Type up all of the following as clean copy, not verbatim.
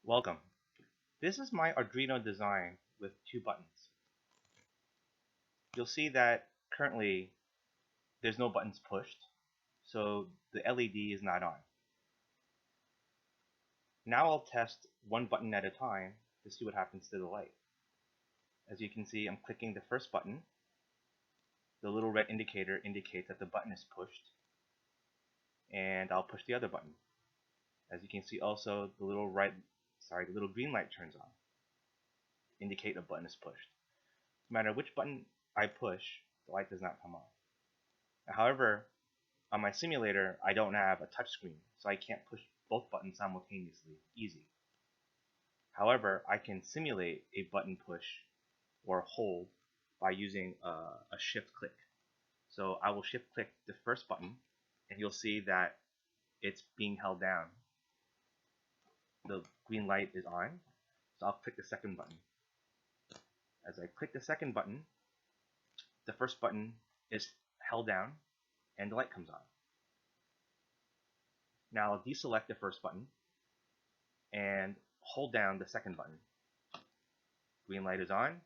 Welcome. This is my Arduino design with two buttons. You'll see that currently there's no buttons pushed, so the LED is not on. Now I'll test one button at a time to see what happens to the light. As you can see, I'm clicking the first button. The little red indicator indicates that the button is pushed, and I'll push the other button. As you can see also, the little green light turns on, indicate a button is pushed. No matter which button I push, the light does not come on. However, on my simulator, I don't have a touchscreen, so I can't push both buttons simultaneously, easy. However, I can simulate a button push or hold by using a shift click. So I will shift click the first button, and you'll see that it's being held down. The green light is on, so I'll click the second button. As I click the second button, the first button is held down and the light comes on. Now I'll deselect the first button and hold down the second button. Green light is on,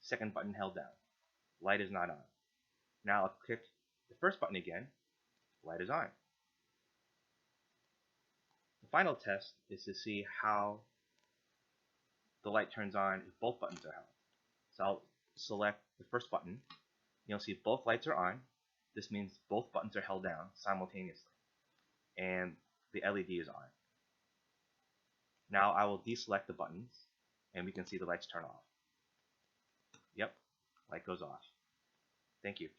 second button held down. Light is not on. Now I'll click the first button again, light is on. The final test is to see how the light turns on if both buttons are held. So I'll select the first button. You'll see both lights are on. This means both buttons are held down simultaneously, and the LED is on. Now I will deselect the buttons, and we can see the lights turn off. Yep, light goes off. Thank you.